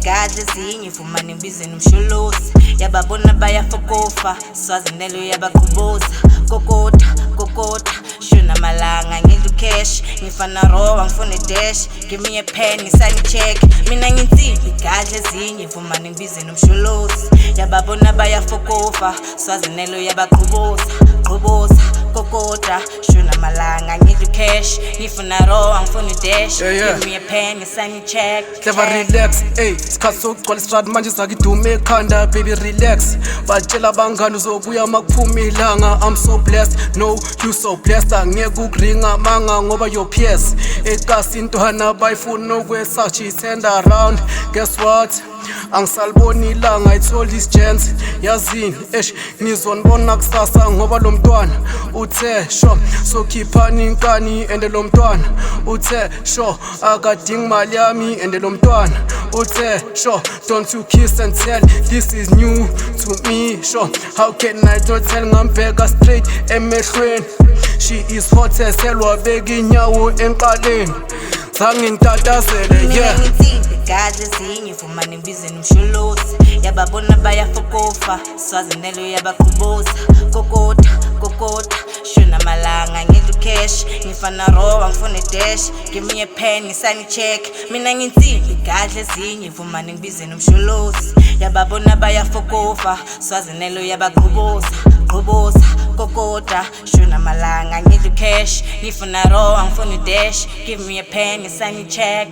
gadle zinye fumana imbize nomsholosi yababona bayafokofa Swazinele yabaqhuboza kokota shona malanga ngidla cash ngifana raw ngifuna dash give me a pen ngisani check mina ngintsimbi gadle zinye fumana imbize nomsholosi yababona bayafokofa Swazinele yabaqhuboza kokota shona malanga ngidla cash ngifuna raw ngifuna dash give me a pen ngisani check Clever relax, isikhathi sokugcwala istrad manje sakidume ekhanda baby relax batshela abangani uzobuya makuphuma ilanga I'm so blessed, no you so blessed angeke ukuringa manga ngoba your PS ekasi intwana bayifuna ukwesa she send around guess what angisaliboni ilanga I told this gents yazini ngizonibona kusasa ngoba lo mntwana uthe sho sokhiphani inkani ende lo mntwana uthe sho akadingi imali yami ende lo mntwana uthe sho don't you kiss and tell this is new to me sho how can I not tell ngambheka straight emehlweni she is hot as hell wabeka inyawo enqaleni zange ngitatazele yeah gadle zinye fumana imbize nomsholosi yababona bayafokofa Swazinele yabaqhuboza kokota shona malanga ngidla cash ngifana raw ngifuna dash give me a pen ngisani check mina ngintsimbi gadle zinye fumana imbize nomsholosi yababona bayafokofa Swazinele yabaqhuboza kokota shona malanga ngidla cash ngifuna raw ngifuna dash give me a pen ngisani check